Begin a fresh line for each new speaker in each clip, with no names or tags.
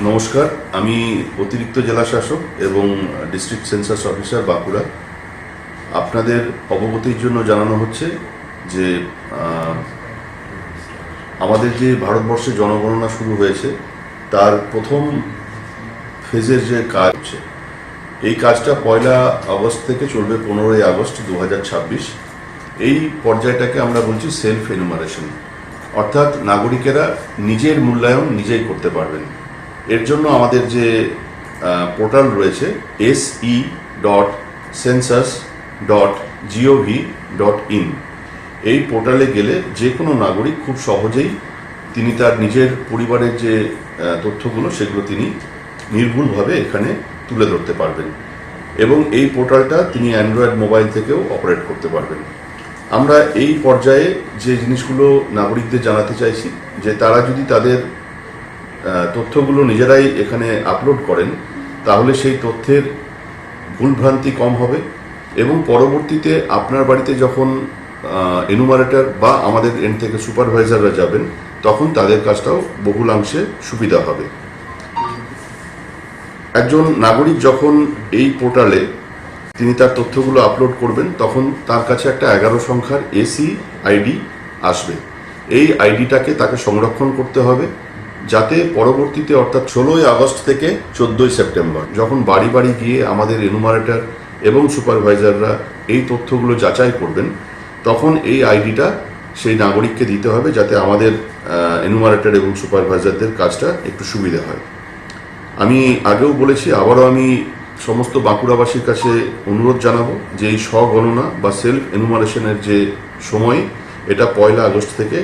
নমস্কার, আমি অতিরিক্ত জেলা শাসক এবং ডিস্ট্রিক্ট সেন্সাস অফিসার বাঁকুড়া। আপনাদের অবগতির জন্য জানানো হচ্ছে যে আমাদের যে ভারতবর্ষে জনগণনা শুরু হয়েছে তার প্রথম ফেজের যে কাজ হচ্ছে, এই কাজটা 1 আগস্ট থেকে চলবে 15 আগস্ট 2026। এই পর্যায়টাকে আমরা বলছি সেলফ এনুমারেশন, অর্থাৎ নাগরিকেরা নিজের মূল্যায়ন নিজেই করতে পারবেন। এর জন্য আমাদের যে পোর্টাল রয়েছে se.census.gov.in, এই পোর্টালে গেলে যে কোনো নাগরিক খুব সহজেই তিনি তার নিজের পরিবারের যে তথ্যগুলো সেগুলো তিনি নির্ভুলভাবে এখানে তুলে ধরতে পারবেন এবং এই পোর্টালটা তিনি অ্যান্ড্রয়েড মোবাইল থেকেও অপারেট করতে পারবেন। আমরা এই পর্যায়ে যে জিনিসগুলো নাগরিকদের জানাতে চাইছি যে তারা যদি তাদের তথ্যগুলো নিজেরাই এখানে আপলোড করেন তাহলে সেই তথ্যের ভুলভ্রান্তি কম হবে এবং পরবর্তীতে আপনার বাড়িতে যখন এনুমারেটর বা আমাদের এন্ড থেকে সুপারভাইজাররা যাবেন তখন তাদের কাজটাও বহুলাংশে সুবিধা হবে। একজন নাগরিক যখন এই পোর্টালে তিনি তার তথ্যগুলো আপলোড করবেন তখন তার কাছে একটা 11 সংখ্যার এসি আইডি আসবে। এই আইডিটাকে তাকে সংরক্ষণ করতে হবে যাতে পরবর্তীতে অর্থাৎ 16 আগস্ট থেকে 14 সেপ্টেম্বর যখন বাড়ি বাড়ি গিয়ে আমাদের এনুমারেটর এবং সুপারভাইজাররা এই তথ্যগুলো যাচাই করবেন তখন এই আইডিটা সেই নাগরিককে দিতে হবে যাতে আমাদের এনুমারেটর এবং সুপারভাইজারদের কাজটা একটু সুবিধা হয়। আমি আগেও বলেছি, আবারও আমি সমস্ত বাঁকুড়াবাসীর কাছে অনুরোধ জানাবো যে এই স্বগণনা বা সেলফ এনুমারেশনের যে সময় এটা 1 আগস্ট থেকে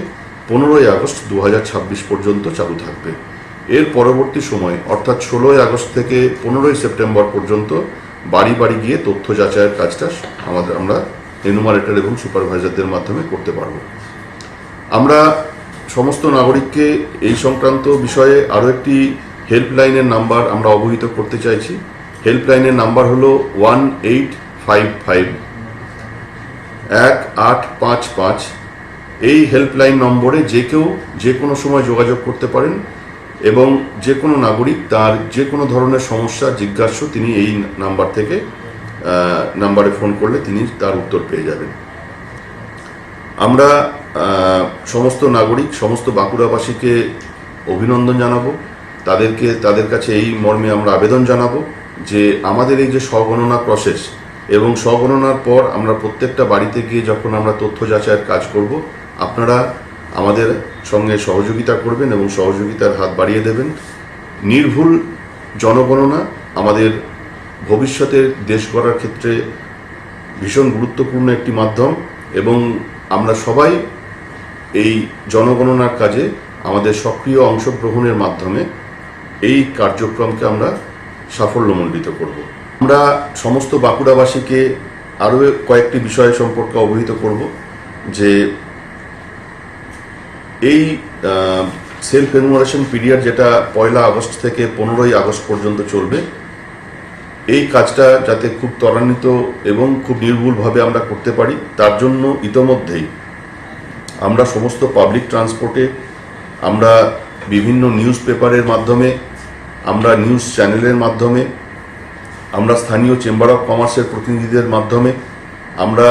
15 আগস্ট 2026 পর্যন্ত চালু থাকবে। এর পরবর্তী সময় অর্থাৎ 16 আগস্ট থেকে 15 সেপ্টেম্বর পর্যন্ত বাড়ি বাড়ি গিয়ে তথ্য যাচাইয়ের কাজটা আমরা এনুমারেটর এবং সুপারভাইজারদের মাধ্যমে করতে পারব। আমরা সমস্ত নাগরিককে এই সংক্রান্ত বিষয়ে আরও একটি হেল্পলাইনের নাম্বার আমরা অবহিত করতে চাইছি। হেল্পলাইনের নাম্বার হলো 1855। এই হেল্পলাইন নম্বরে যে কেউ যে কোনো সময় যোগাযোগ করতে পারেন এবং যে কোনো নাগরিক তার যে কোনো ধরনের সমস্যা জিজ্ঞাস্য তিনি এই নাম্বার থেকে নাম্বারে ফোন করলে তিনি তার উত্তর পেয়ে যাবেন। আমরা সমস্ত নাগরিক সমস্ত বাঁকুড়াবাসীকে অভিনন্দন জানাবো, তাদের কাছে এই মর্মে আমরা আবেদন জানাবো যে আমাদের এই যে স্বগণনা প্রসেস এবং স্বগণনার পর আমরা প্রত্যেকটা বাড়িতে গিয়ে যখন আমরা তথ্য যাচাইয়ের কাজ করব আপনারা আমাদের সঙ্গে সহযোগিতা করবেন এবং সহযোগিতার হাত বাড়িয়ে দেবেন। নির্ভুল জনগণনা আমাদের ভবিষ্যতের দেশ গড়ার ক্ষেত্রে ভীষণ গুরুত্বপূর্ণ একটি মাধ্যম এবং আমরা সবাই এই জনগণনার কাজে আমাদের সক্রিয় অংশগ্রহণের মাধ্যমে এই কার্যক্রমকে আমরা সাফল্যমণ্ডিত করব। আমরা সমস্ত বাঁকুড়াবাসীকে আরও কয়েকটি বিষয় সম্পর্কে অবহিত করব যে এই সেলফ এনুমারেশন পিরিয়ড যেটা 1 আগস্ট থেকে 15 আগস্ট পর্যন্ত চলবে, এই কাজটা যাতে খুব ত্বরান্বিত এবং খুব নির্ভুলভাবে আমরা করতে পারি তার জন্য ইতোমধ্যেই আমরা সমস্ত পাবলিক ট্রান্সপোর্টে, আমরা বিভিন্ন নিউজ পেপারের মাধ্যমে, আমরা নিউজ চ্যানেলের মাধ্যমে, আমরা স্থানীয় চেম্বার অফ কমার্সের প্রতিনিধিদের মাধ্যমে, আমরা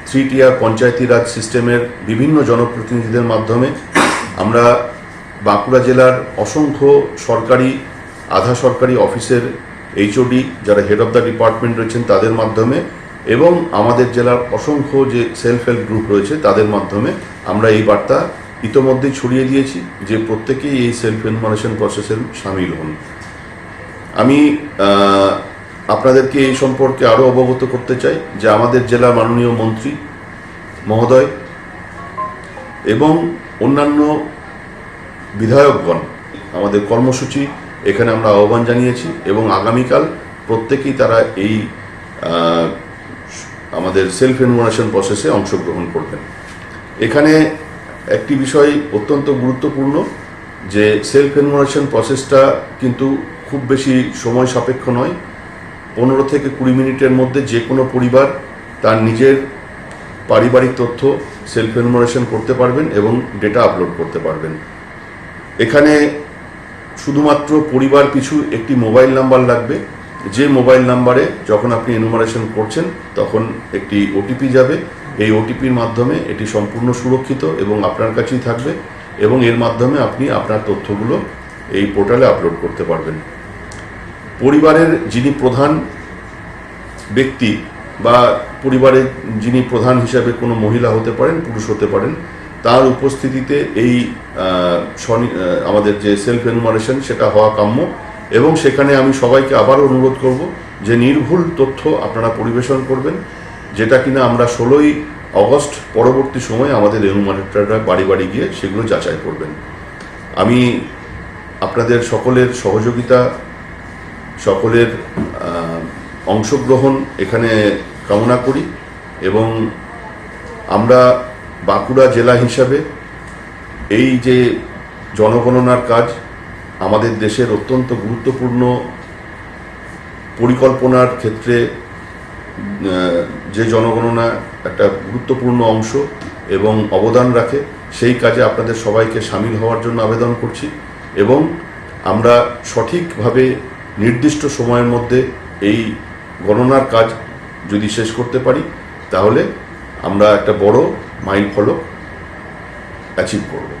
3 টিয়ার পঞ্চায়েতি রাজ সিস্টেমের বিভিন্ন জনপ্রতিনিধিদের মাধ্যমে, আমরা বাঁকুড়া জেলার অসংখ্য সরকারি আধা সরকারি অফিসের এইচওডি যারা হেড অফ দ্য ডিপার্টমেন্ট রয়েছেন তাদের মাধ্যমে এবং আমাদের জেলার অসংখ্য যে সেলফ হেল্প গ্রুপ রয়েছে তাদের মাধ্যমে আমরা এই বার্তা ইতোমধ্যেই ছড়িয়ে দিয়েছি যে প্রত্যেকেই এই সেলফ এনুমারেশন প্রসেসের সামিল হন। আমি আপনাদেরকে এই সম্পর্কে আরও অবগত করতে চাই যে আমাদের জেলার মাননীয় মন্ত্রী মহোদয় এবং অন্যান্য বিধায়কগণ আমাদের কর্মসূচি এখানে আমরা আহ্বান জানিয়েছি এবং আগামীকাল প্রত্যেকেই তারা এই আমাদের সেলফ এনুমারেশন প্রসেসে অংশগ্রহণ করবেন। এখানে একটি বিষয় অত্যন্ত গুরুত্বপূর্ণ যে সেলফ এনুমারেশন প্রসেসটা কিন্তু খুব বেশি সময় সাপেক্ষ নয়। 15 থেকে 20 মিনিটের মধ্যে যে কোনো পরিবার তার নিজের পারিবারিক তথ্য সেলফ এনুমারেশন করতে পারবেন এবং ডেটা আপলোড করতে পারবেন। এখানে শুধুমাত্র পরিবার পিছু একটি মোবাইল নাম্বার লাগবে, যে মোবাইল নাম্বারে যখন আপনি এনুমারেশন করছেন তখন একটি ওটিপি যাবে। এই ওটিপির মাধ্যমে এটি সম্পূর্ণ সুরক্ষিত এবং আপনার কাছেই থাকবে, এবং এর মাধ্যমে আপনি আপনার তথ্যগুলো এই পোর্টালে আপলোড করতে পারবেন। পরিবারের যিনি প্রধান ব্যক্তি বা পরিবারের যিনি প্রধান হিসাবে কোনো মহিলা হতে পারেন, পুরুষ হতে পারেন, তার উপস্থিতিতে এই আমাদের যে সেলফ এনুমারেশন সেটা হওয়া কাম্য। এবং সেখানে আমি সবাইকে আবারও অনুরোধ করব যে নির্ভুল তথ্য আপনারা পরিবেশন করবেন, যেটা কিনা আমরা 16ই অগস্ট পরবর্তী সময়ে আমাদের এনুমারেটররা বাড়ি বাড়ি গিয়ে সেগুলো যাচাই করবেন। আমি আপনাদের সকলের সহযোগিতা, সকলের অংশগ্রহণ এখানে কামনা করি, এবং আমরা বাঁকুড়া জেলা হিসাবে এই যে জনগণনার কাজ আমাদের দেশের অত্যন্ত গুরুত্বপূর্ণ পরিকল্পনার ক্ষেত্রে, যে জনগণনা একটা গুরুত্বপূর্ণ অংশ এবং অবদান রাখে, সেই কাজে আপনাদের সবাইকে সামিল হওয়ার জন্য আবেদন করছি। এবং আমরা সঠিকভাবে নির্দিষ্ট সময়ের মধ্যে এই গণনার কাজ যদি শেষ করতে পারি, তাহলে আমরা একটা বড় মাইল ফলক অ্যাচিভ করব।